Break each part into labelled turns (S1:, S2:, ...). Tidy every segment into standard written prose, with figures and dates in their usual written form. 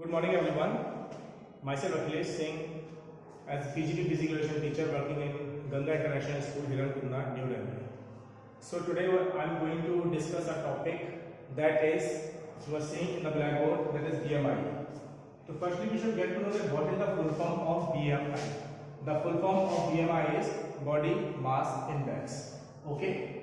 S1: Good morning everyone. Myself Akhilesh Singh as PGD Physical Education teacher working in Ganga International School, Hirankunda, New Delhi. So today I am going to discuss a topic that is you are seeing in the blackboard, that is BMI. So firstly we should get to know that what is the full form of BMI. The full form of BMI is Body Mass Index. Okay.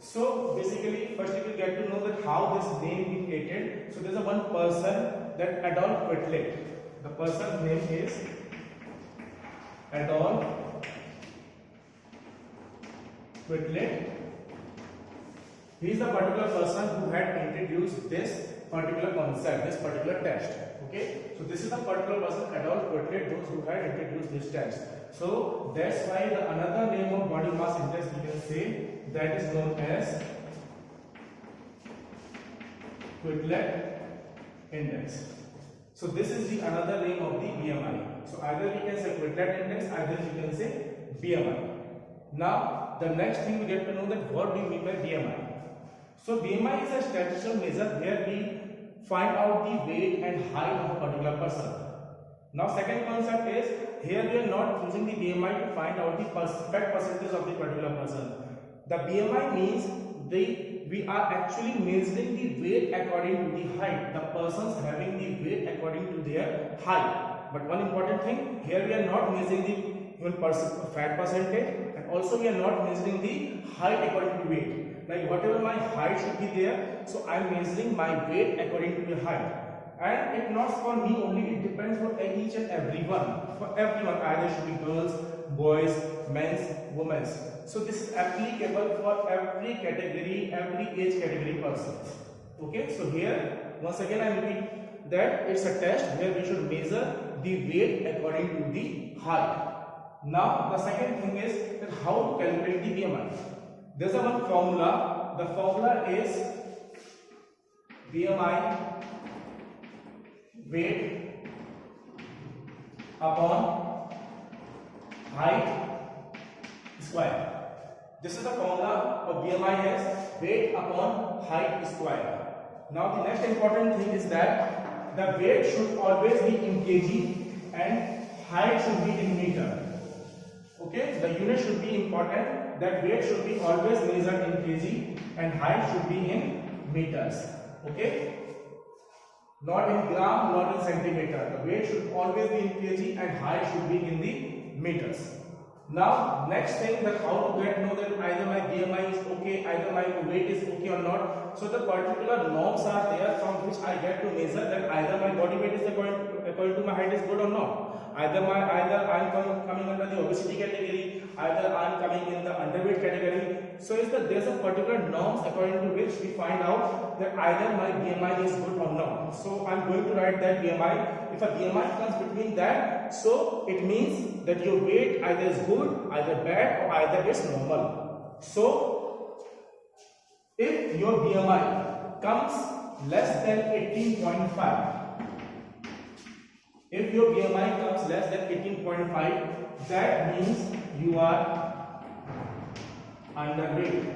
S1: So basically firstly we get to know that how this name is created. So there is a one person, that Adolf Quetelet. The person's name is Adolf Quetelet. He is the particular person who had introduced this particular concept, this particular test. Okay, so this is the particular person, Adolf Quetelet, those who had introduced this test. So that's why the another name of body mass index we can say that is known as Quetelet index. So this is the another name of the BMI. So either we can say Quetelet index, either we can say BMI. Now the next thing we get to know that what do you mean by BMI. So BMI is a statistical measure where we find out the weight and height of a particular person. Now second concept is here we are not using the BMI to find out the fat percentage of the particular person. The BMI means we are actually measuring the weight according to the height. The persons having the weight according to their height. But one important thing, here we are not measuring the fat percentage, and also we are not measuring the height according to weight. Like whatever my height should be there, so I am measuring my weight according to the height. And it not for me only, it depends for each and everyone. For everyone, either should be girls, boys, men's, women's. So this is applicable for every category, every age category persons. Okay, so here once again I repeat that it's a test where we should measure the weight according to the height. Now the second thing is that how to calculate the BMI. There's a one formula. The formula is BMI weight upon height square. This is the formula for BMI as weight upon height square. Now the next important thing is that the weight should always be in kg and height should be in meter. Okay, the unit should be important. That weight should be always measured in kg and height should be in meters. Okay, not in gram, not in centimeter. The weight should always be in kg and height should be in the meters. Now next thing, that how to get know that either my BMI is okay, either my weight is okay or not. So the particular norms are there from which I get to measure that either my body weight is according to my height is good or not. Either I am coming under the obesity category, either I am coming in the underweight category. So there's a particular norms according to which we find out that either my BMI is good or not. So I am going to write that BMI. If a BMI comes between that, so it means that your weight either is good, either bad, or either is normal. So if your BMI comes less than 18.5, if your BMI comes less than 18.5, that means you are underweight.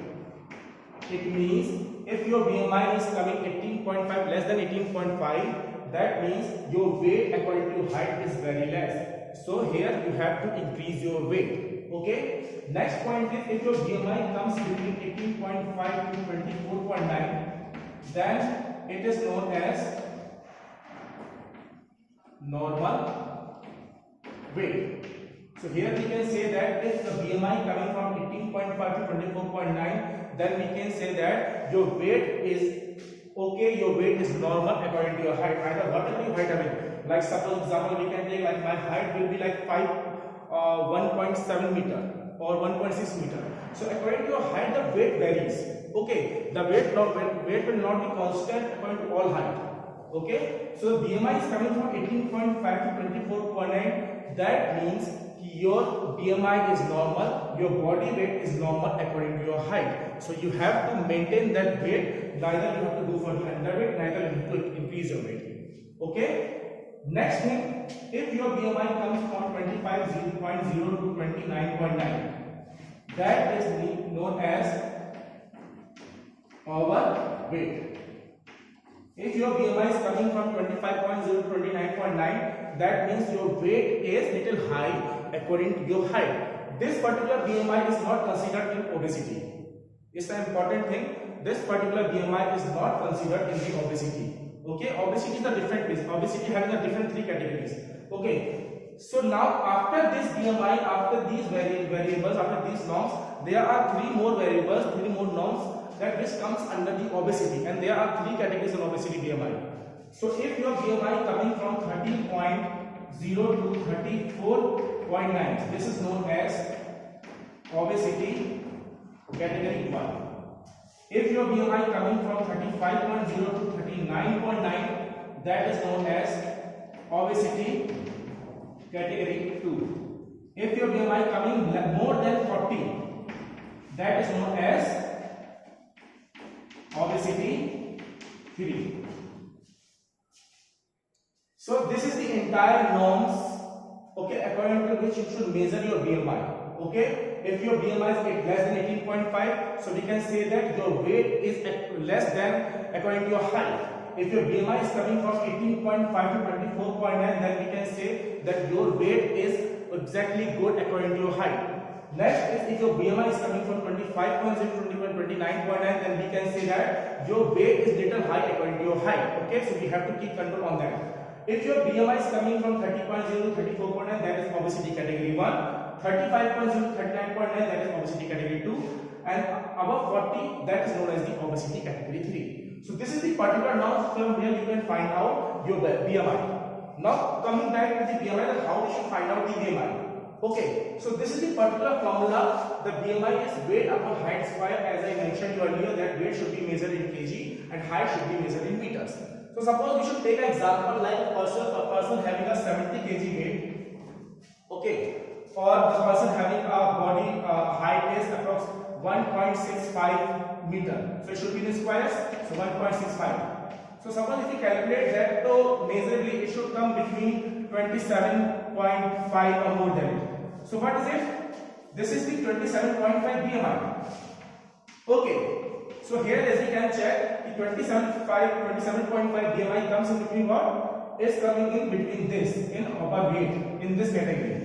S1: It means if your BMI is coming 18.5, less than 18.5, that means your weight according to height is very less. So here you have to increase your weight. Okay. Next point is if your BMI comes between 18.5 to 24.9, then it is known as normal weight. So here we can say that if the BMI coming from 18.5 to 24.9, then we can say that your weight is okay, your weight is normal according to your height. Either whatever your height having. Like suppose example we can take like my height will be like 1.7 meter or 1.6 meter. So according to your height the weight varies. Okay, the weight will not be constant according to all height. Okay, so BMI is coming from 18.5 to 24.9. That means your BMI is normal, your body weight is normal according to your height. So you have to maintain that weight. Neither you have to do for the underweight, neither you have to increase your weight. Okay. Next thing, if your BMI comes from 25.0 to 29.9, that is known as overweight. If your BMI is coming from 25.0 to 29.9, that means your weight is little high according to your height. This particular BMI is not considered in obesity. It's an important thing. This particular BMI is not considered in the obesity. Okay, obesity is a different place. Obesity having a different three categories. Okay, so now after this BMI, after these variables, after these norms, there are three more variables, three more norms that which comes under the obesity, and there are three categories in obesity BMI. So if your BMI coming from 13.0 to 34.9, this is known as obesity category 1. If your BMI coming from 35.0 to 39.9, that is known as obesity category 2. If your BMI coming more than 40, that is known as obesity 3. So this is the entire norms, okay, according to which you should measure your BMI. Okay, if your BMI is less than 18.5, so we can say that your weight is less than according to your height. If your BMI is coming from 18.5 to 24.9, then we can say that your weight is exactly good according to your height. Next is if your BMI is coming from 25.0 to 29.9, then we can say that your weight is little high according to your height. Okay, so we have to keep control on that. If your BMI is coming from 30.0 to 34.9, that is obesity category 1. 35.0 to 39.9, that is obesity category 2, and above 40, that is known as the obesity category 3. So this is the particular norms from where you can find out your BMI. Now coming back to the BMI, then how we should find out the BMI? Okay, so this is the particular formula. The BMI is weight upon height square. As I mentioned earlier, that weight should be measured in kg and height should be measured in meters. So suppose we should take an example like a person having a 70 kg weight. Okay. For the person having a body height is approximately 1.65 meter. So it should be in squares. So 1.65. So suppose if we calculate that, so measurably it should come between 27.5 or more than it. So what is it? This is the 27.5 BMI. Okay. So here as we can check, the 27.5 BMI comes in between what? Is coming in between this in overweight in this category.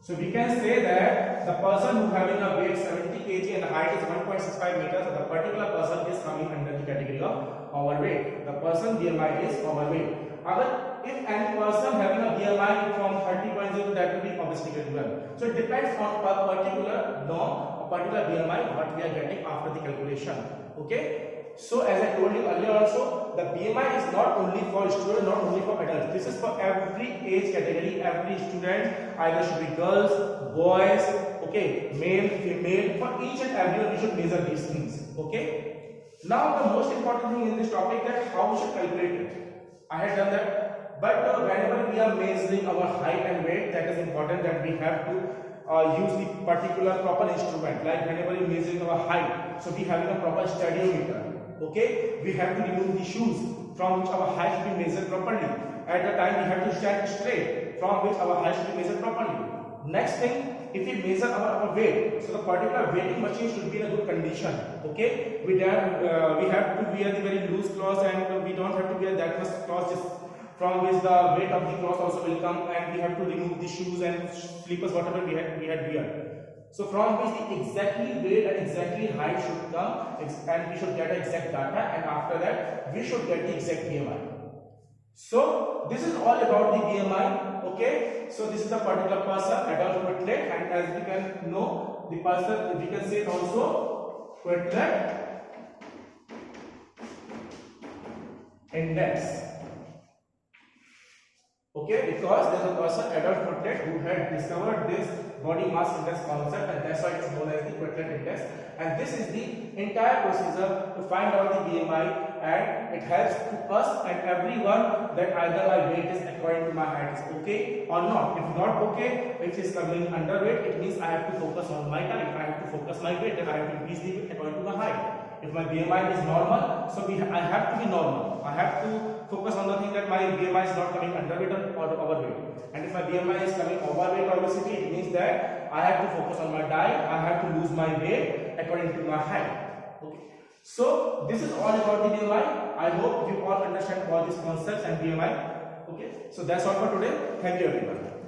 S1: So we can say that the person who having a weight 70 kg and the height is 1.65 meters, so the particular person is coming under the category of overweight. The person BMI is overweight. If any person having a BMI from 30.0, that will be obesity as well. So it depends on a particular norm, a particular BMI, what we are getting after the calculation. Okay. So as I told you earlier also, the BMI is not only for students, not only for adults. This is for every age category, every student, either should be girls, boys, okay, male, female. For each and everyone, we should measure these things. Okay. Now the most important thing in this topic that how we should calculate it. I had done that, but whenever we are measuring our height and weight, that is important that we have to use the particular proper instrument. Like whenever you measuring our height, so we having a proper stadiometer. Okay, we have to remove the shoes from which our height should be measured properly. At the time we have to stand straight from which our height should be measured properly. Next thing, if we measure our weight, so the particular weighing machine should be in a good condition. Okay, we have to wear the very loose cloths, and we don't have to wear that much cloths just from which the weight of the cloth also will come, and we have to remove the shoes and slippers whatever we had wear. So from which the exactly weight and exactly height should come, and we should get exact data, and after that we should get the exact BMI. So this is all about the BMI. Okay, so this is the particular person, adult Quetelet, and as we can know, the person, we can say also Quetelet index. Okay, because there is a person, adult Quetelet, who had discovered this body mass index concept, and that's why it's known as the Quetelet index. And this is the entire procedure to find out the BMI, and it helps to us and everyone that either my weight is according to my height is okay or not. If not okay, if it is coming underweight, it means I have to focus on my diet, I have to focus my weight, and I have to increase the weight according to my height. If my BMI is normal, so I have to be normal. I have to focus on the thing that my BMI is not coming underweight or overweight. And if my BMI is coming overweight or obesity, it means that I have to focus on my diet, I have to lose my weight according to my height. Okay. So this is all about the BMI. I hope you all understand all these concepts and BMI. Okay, so that's all for today. Thank you everyone.